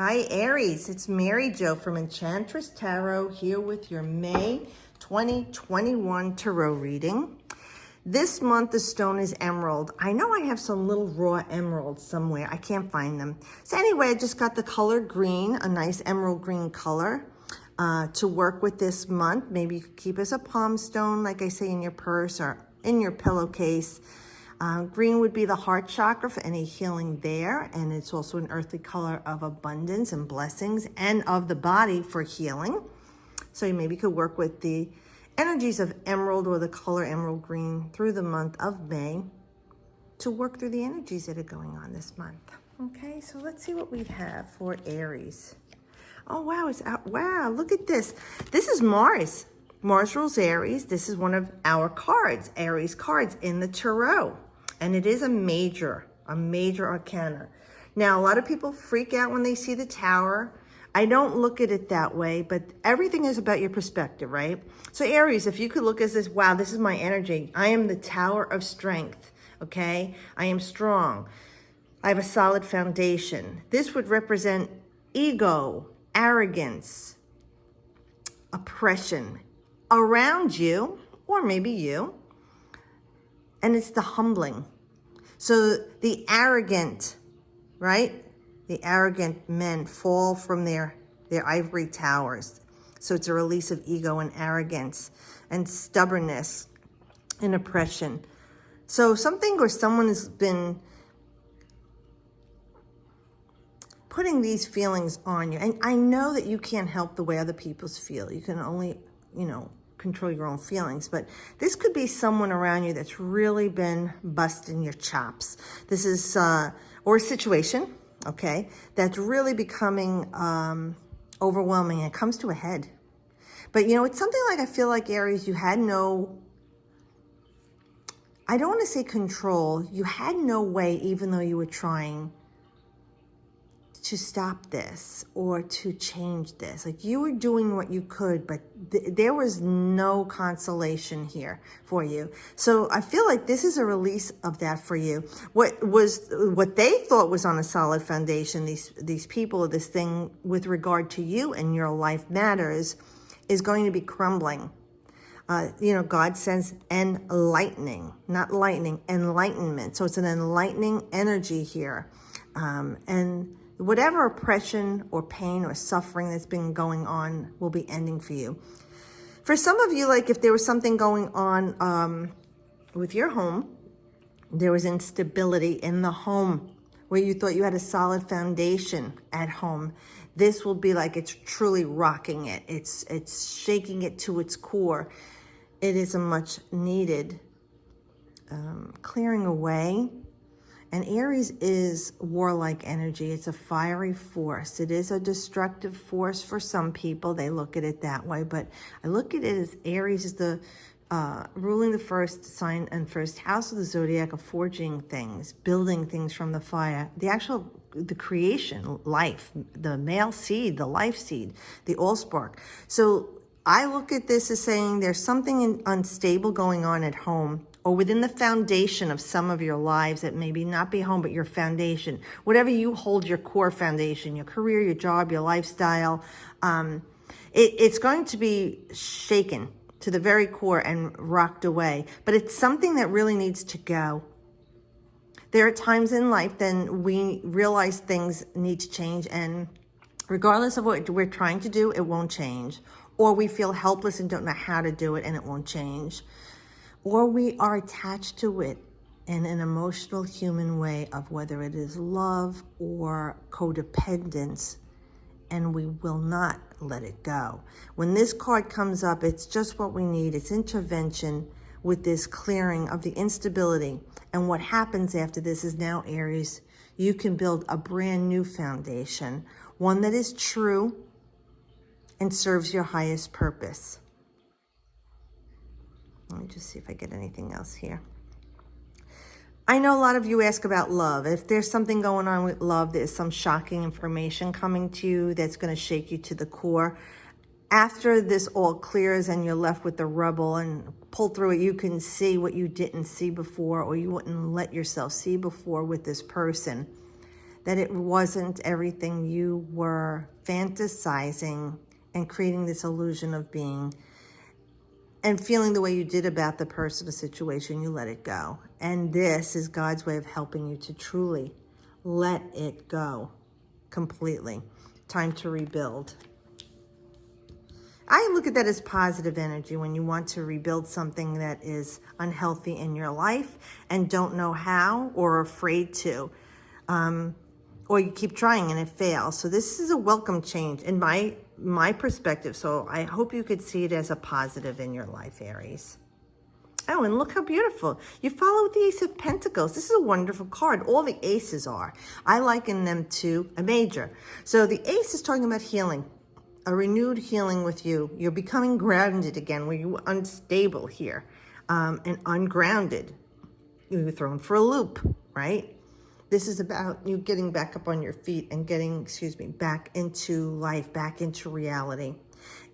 Hi Aries, it's Mary Jo from Enchantress Tarot here with your May 2021 Tarot reading. This month the stone is emerald. I know I have some little raw emeralds somewhere. I can't find them. So anyway, I just got the color green, a nice emerald green color to work with this month. Maybe you could keep as a palm stone, like I say, in your purse or in your pillowcase. Green would be the heart chakra for any healing there, and it's also an earthly color of abundance and blessings and of the body for healing. So you maybe could work with the energies of emerald or the color emerald green through the month of May to work through the energies that are going on this month. Okay, so let's see what we have for Aries. Oh, wow, it's out. Wow, look at this. This is Mars. Mars rules Aries. This is one of our cards, Aries cards in the Tarot. And it is a major arcana. Now, a lot of people freak out when they see the Tower. I don't look at it that way, but everything is about your perspective, right? So Aries, if you could look at this, wow, this is my energy. I am the Tower of Strength, okay? I am strong. I have a solid foundation. This would represent ego, arrogance, oppression around you, or maybe you. And it's the humbling. So the arrogant, right? The arrogant men fall from their ivory towers. So it's a release of ego and arrogance and stubbornness and oppression. So something or someone has been putting these feelings on you. And I know that you can't help the way other people feel. You can only, control your own feelings, but this could be someone around you that's really been busting your chops. This is, or a situation, okay, that's really becoming overwhelming and it comes to a head. But it's something like, I feel like Aries, you had no, I don't want to say control, you had no way, even though you were trying to stop this or to change this. Like you were doing what you could, but there was no consolation here for you. So I feel like this is a release of that for you. What they thought was on a solid foundation, these people, this thing with regard to you and your life matters, is going to be crumbling. God sends enlightening, not lightning, enlightenment. So it's an enlightening energy here. And whatever oppression or pain or suffering that's been going on will be ending for you. For some of you, like if there was something going on with your home, there was instability in the home where you thought you had a solid foundation at home. This will be like it's truly rocking it. It's shaking it to its core. It is a much needed clearing away. And Aries is warlike energy. It's a fiery force. It is a destructive force for some people. They look at it that way. But I look at it as Aries is the ruling the first sign and first house of the zodiac of forging things, building things from the fire. The creation, life, the male seed, the life seed, the allspark. So I look at this as saying there's something unstable going on at home or within the foundation of some of your lives that maybe not be home, but your foundation, whatever you hold your core foundation, your career, your job, your lifestyle, it's going to be shaken to the very core and rocked away. But it's something that really needs to go. There are times in life then we realize things need to change, and regardless of what we're trying to do, it won't change. Or we feel helpless and don't know how to do it and it won't change. Or we are attached to it in an emotional human way of whether it is love or codependence, and we will not let it go. When this card comes up, it's just what we need. It's intervention with this clearing of the instability. And what happens after this is now, Aries, you can build a brand new foundation, one that is true and serves your highest purpose. Let me just see if I get anything else here. I know a lot of you ask about love. If there's something going on with love, there's some shocking information coming to you that's going to shake you to the core. After this all clears and you're left with the rubble and pull through it, you can see what you didn't see before or you wouldn't let yourself see before with this person that it wasn't everything you were fantasizing and creating this illusion of being and feeling the way you did about the person or situation. You let it go. And this is God's way of helping you to truly let it go completely. Time to rebuild. I look at that as positive energy when you want to rebuild something that is unhealthy in your life and don't know how or are afraid to. Or you keep trying and it fails. So this is a welcome change in my perspective. So I hope you could see it as a positive in your life, Aries. Oh, and look how beautiful. You follow with the Ace of Pentacles. This is a wonderful card. All the aces are. I liken them to a major. So the ace is talking about healing, a renewed healing with you. You're becoming grounded again, where you were unstable here and ungrounded. You were thrown for a loop, right? This is about you getting back up on your feet and getting, back into life, back into reality.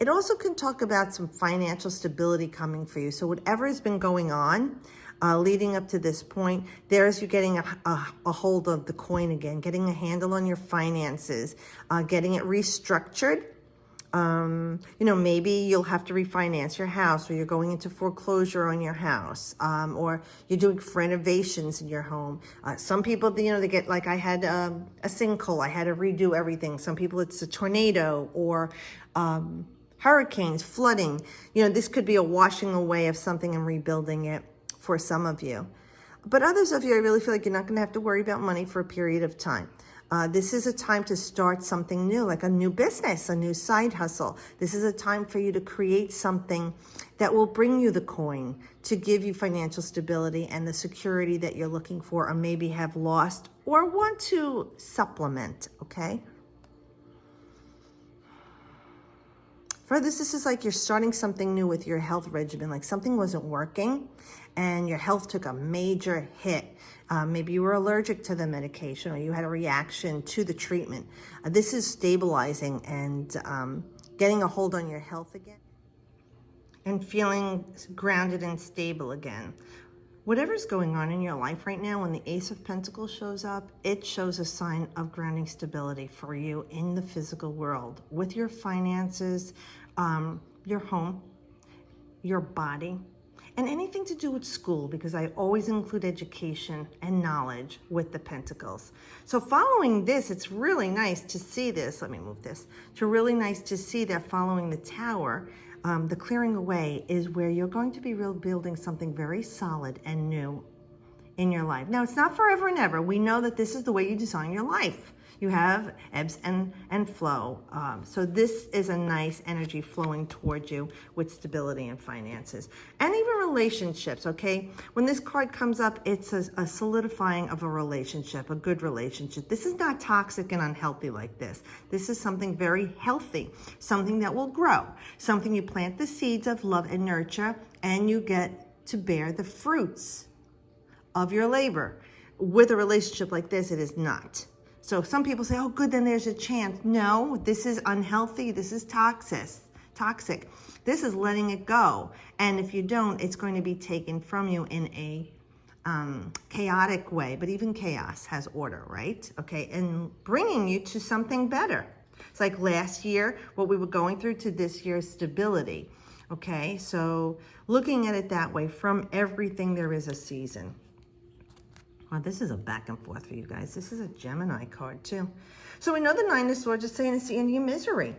It also can talk about some financial stability coming for you. So whatever has been going on leading up to this point, there's you getting a hold of the coin again, getting a handle on your finances, getting it restructured. Maybe you'll have to refinance your house, or you're going into foreclosure on your house, or you're doing renovations in your home. Some people, they get, like I had a sinkhole, I had to redo everything. Some people it's a tornado or hurricanes, flooding. This could be a washing away of something and rebuilding it for some of you. But others of you, I really feel like you're not going to have to worry about money for a period of time. This is a time to start something new, like a new business, a new side hustle. This is a time for you to create something that will bring you the coin, to give you financial stability and the security that you're looking for, or maybe have lost or want to supplement, okay? For this is like you're starting something new with your health regimen, like something wasn't working and your health took a major hit. Maybe you were allergic to the medication, or you had a reaction to the treatment. This is stabilizing and getting a hold on your health again and feeling grounded and stable again. Whatever's going on in your life right now, when the Ace of Pentacles shows up, it shows a sign of grounding stability for you in the physical world with your finances, your home, your body, and anything to do with school, because I always include education and knowledge with the Pentacles. So following this, it's really nice to see this. Let me move this. It's really nice to see that following the Tower, the clearing away is where you're going to be building something very solid and new in your life. Now, it's not forever and ever. We know that this is the way you design your life. You have ebbs and flow. So this is a nice energy flowing towards you with stability and finances. And even relationships, okay? When this card comes up, it's a solidifying of a relationship, a good relationship. This is not toxic and unhealthy like this. This is something very healthy, something that will grow, something you plant the seeds of love and nurture, and you get to bear the fruits of your labor. With a relationship like this, it is not. So some people say, oh, good, then there's a chance. No, this is unhealthy. This is toxic. This is letting it go. And if you don't, it's going to be taken from you in a chaotic way. But even chaos has order, right? Okay, and bringing you to something better. It's like last year, what we were going through, to this year's stability. Okay, so looking at it that way, from everything there is a season. Well, this is a back and forth for you guys. This is a Gemini card too. So we know the Nine of Swords is saying it's the end of your misery.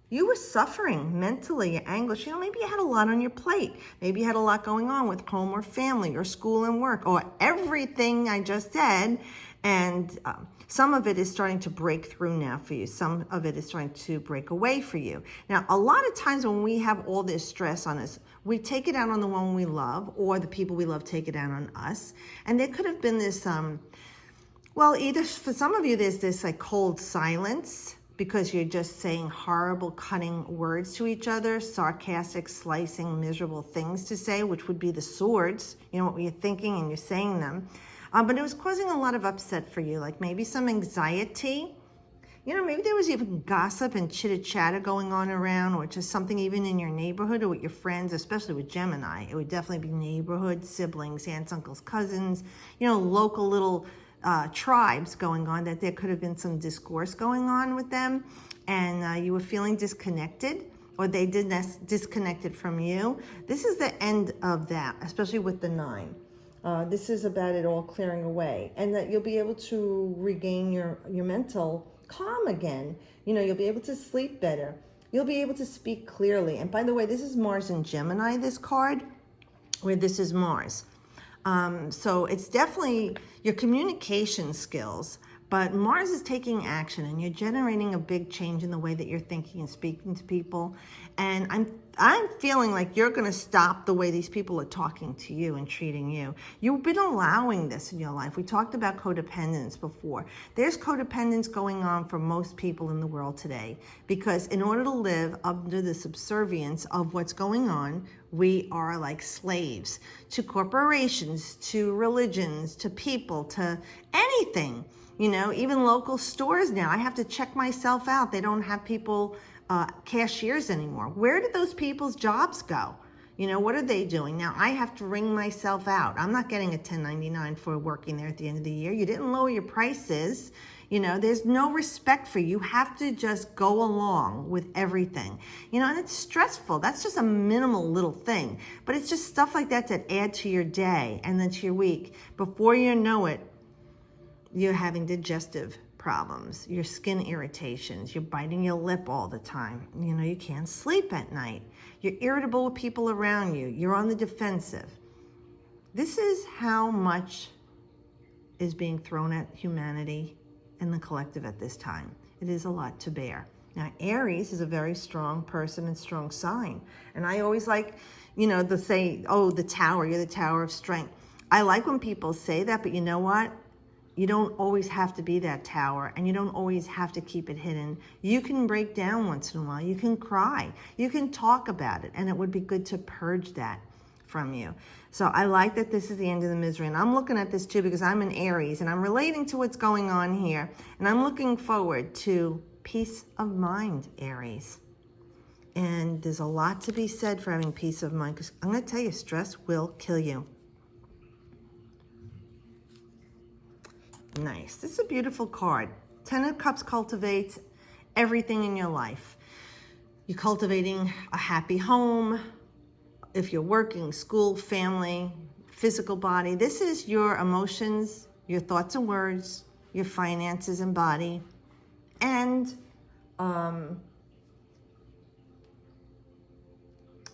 You were suffering mentally, anguish. Maybe you had a lot on your plate. Maybe you had a lot going on with home or family or school and work, or everything I just said. And some of it is starting to break through now for you. Some of it is starting to break away for you. Now, a lot of times when we have all this stress on us, we take it out on the one we love, or the people we love take it out on us. And there could have been this, either for some of you, there's this like cold silence, because you're just saying horrible, cutting words to each other, sarcastic, slicing, miserable things to say, which would be the swords, what you're thinking and you're saying them. But it was causing a lot of upset for you, like maybe some anxiety. Maybe there was even gossip and chitter-chatter going on around, or just something even in your neighborhood or with your friends, especially with Gemini. It would definitely be neighborhood, siblings, aunts, uncles, cousins, local little tribes going on, that there could have been some discourse going on with them, and you were feeling disconnected, or they did disconnected from you. This is the end of that, especially with the 9. This is about it all clearing away, and that you'll be able to regain your mental calm again. You know, you'll be able to sleep better. You'll be able to speak clearly. And by the way, this is Mars in Gemini, this card, where this is Mars. So it's definitely your communication skills, but Mars is taking action, and you're generating a big change in the way that you're thinking and speaking to people. And I'm feeling like you're going to stop the way these people are talking to you and treating you. You've been allowing this in your life. We talked about codependence before. There's codependence going on for most people in the world today, because in order to live under the subservience of what's going on, we are like slaves to corporations, to religions, to people, to anything. You know, even local stores now, I have to check myself out. They don't have people, cashiers anymore. Where did those people's jobs go? You know, what are they doing? Now I have to wring myself out. I'm not getting a 1099 for working there at the end of the year. You didn't lower your prices. You know, there's no respect for you. You have to just go along with everything. You know, and it's stressful. That's just a minimal little thing. But it's just stuff like that that add to your day and then to your week. Before you know it, you're having digestive problems, your skin irritations, you're biting your lip all the time. You know, you can't sleep at night. You're irritable with people around you. You're on the defensive. This is how much is being thrown at humanity and the collective at this time. It is a lot to bear. Now, Aries is a very strong person and strong sign. And I always like, you know, to say, oh, the tower, you're the tower of strength. I like when people say that, but you know what? You don't always have to be that tower, and you don't always have to keep it hidden. You can break down once in a while. You can cry. You can talk about it, and it would be good to purge that from you. So I like that this is the end of the misery, and I'm looking at this too because I'm an Aries, and I'm relating to what's going on here, and I'm looking forward to peace of mind, Aries. And there's a lot to be said for having peace of mind, because I'm going to tell you, stress will kill you. Nice. This is a beautiful card. 10 of Cups cultivates everything in your life. You're cultivating a happy home. If you're working, school, family, physical body. This is your emotions, your thoughts and words, your finances and body, and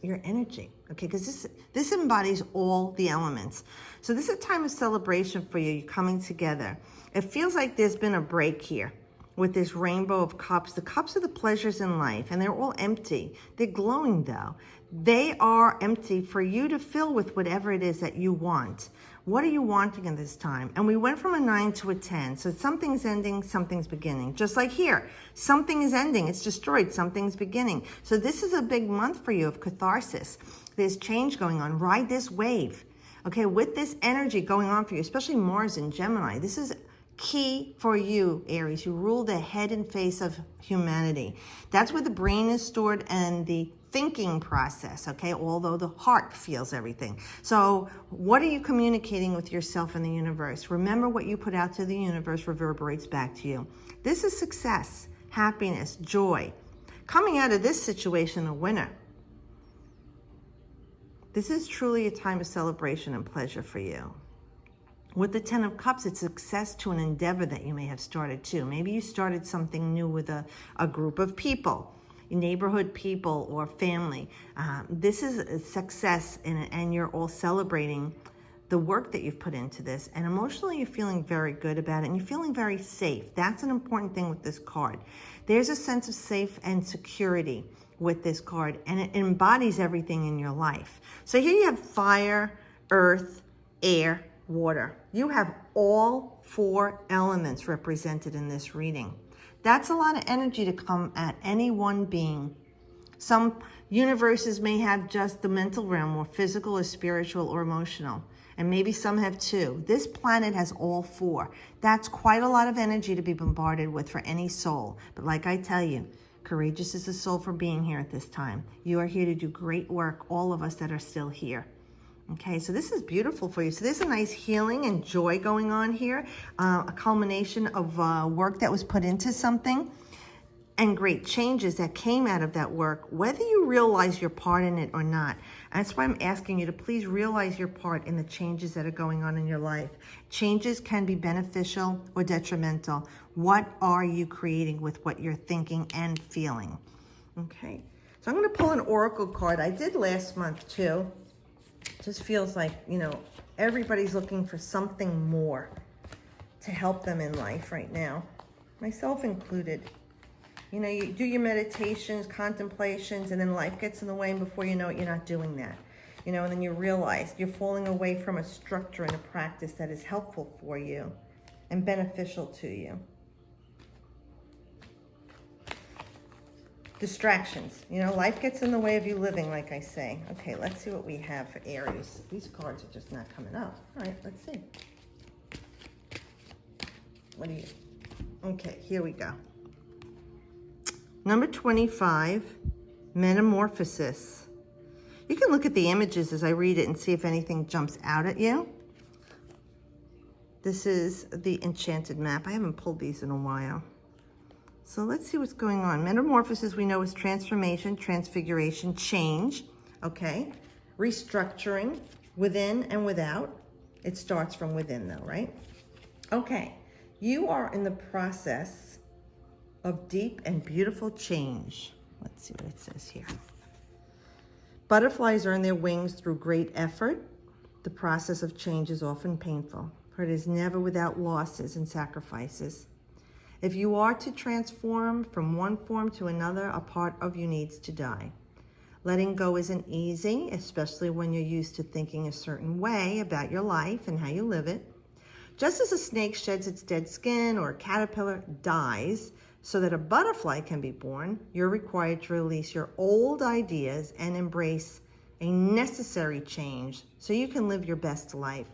your energy. Okay, because this embodies all the elements. So this is a time of celebration for you. You're coming together. It feels like there's been a break here with this rainbow of cups. The cups are the pleasures in life, and they're all empty. They're glowing, though. They are empty for you to fill with whatever it is that you want. What are you wanting in this time? And we went from a 9 to a 10. So something's ending, something's beginning. Just like here, something is ending, it's destroyed, something's beginning. So this is a big month for you of catharsis. There's change going on. Ride this wave. Okay, with this energy going on for you, especially Mars in Gemini, this is key for you, Aries. You rule the head and face of humanity. That's where the brain is stored and the thinking process, okay, although the heart feels everything. So what are you communicating with yourself and the universe? Remember, what you put out to the universe reverberates back to you. This is success, happiness, joy. Coming out of this situation a winner. This is truly a time of celebration and pleasure for you. With the 10 of Cups, it's success to an endeavor that you may have started too. Maybe you started something new with a group of people, neighborhood people or family. This is a success, and you're all celebrating the work that you've put into this. And emotionally, you're feeling very good about it, and you're feeling very safe. That's an important thing with this card. There's a sense of safe and security with this card, and it embodies everything in your life. So here you have fire, earth, air, water. You have all 4 elements represented in this reading. That's a lot of energy to come at any one being. Some universes may have just the mental realm, or physical or spiritual or emotional, and maybe some have 2. This planet has all 4. That's quite a lot of energy to be bombarded with for any soul. But like I tell you, courageous is the soul for being here at this time. You are here to do great work, all of us that are still here. Okay, so this is beautiful for you. So there's a nice healing and joy going on here, a culmination of work that was put into something, and great changes that came out of that work, whether you realize your part in it or not. And that's why I'm asking you to please realize your part in the changes that are going on in your life. Changes can be beneficial or detrimental. What are you creating with what you're thinking and feeling? Okay, so I'm going to pull an oracle card. I did last month too. Just feels like, you know, everybody's looking for something more to help them in life right now, myself included. You know, you do your meditations, contemplations, and then life gets in the way, and before you know it, you're not doing that. You know, and then you realize you're falling away from a structure and a practice that is helpful for you and beneficial to you. Distractions. You know, life gets in the way of you living, like I say. Okay, let's see what we have for Aries. These cards are just not coming up. All right, let's see. What do you... Okay, here we go. Number 25, Metamorphosis. You can look at the images as I read it and see if anything jumps out at you. This is the Enchanted map. I haven't pulled these in a while. So let's see what's going on. Metamorphosis we know is transformation, transfiguration, change, okay? Restructuring, within and without. It starts from within though, right? Okay, you are in the process of deep and beautiful change. Let's see what it says here. Butterflies earn their wings through great effort. The process of change is often painful, for it is never without losses and sacrifices. If you are to transform from one form to another, a part of you needs to die. Letting go isn't easy, especially when you're used to thinking a certain way about your life and how you live it. Just as a snake sheds its dead skin or a caterpillar dies so that a butterfly can be born, you're required to release your old ideas and embrace a necessary change so you can live your best life.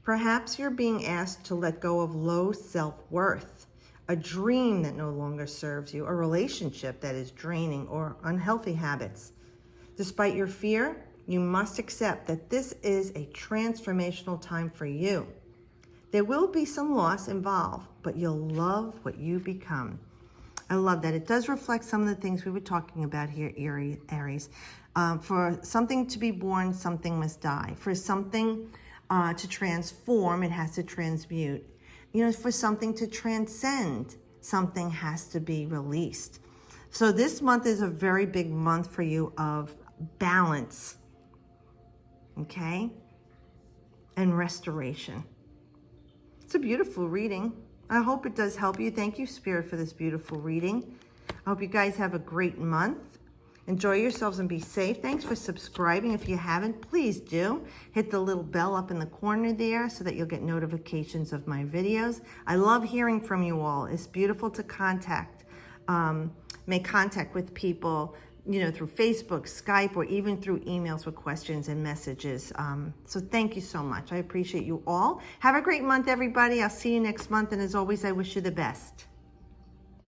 Perhaps you're being asked to let go of low self-worth, a dream that no longer serves you, a relationship that is draining, or unhealthy habits. Despite your fear, you must accept that this is a transformational time for you. There will be some loss involved, but you'll love what you become. I love that. It does reflect some of the things we were talking about here, Aries. For something to be born, something must die. For something to transform, it has to transmute. You know, for something to transcend, something has to be released. So this month is a very big month for you of balance, okay? And restoration. It's a beautiful reading. I hope it does help you. Thank you, Spirit, for this beautiful reading. I hope you guys have a great month. Enjoy yourselves and be safe. Thanks for subscribing. If you haven't, please do. Hit the little bell up in the corner there so that you'll get notifications of my videos. I love hearing from you all. It's beautiful to make contact with people, you know, through Facebook, Skype, or even through emails with questions and messages. So thank you so much. I appreciate you all. Have a great month, everybody. I'll see you next month. And as always, I wish you the best.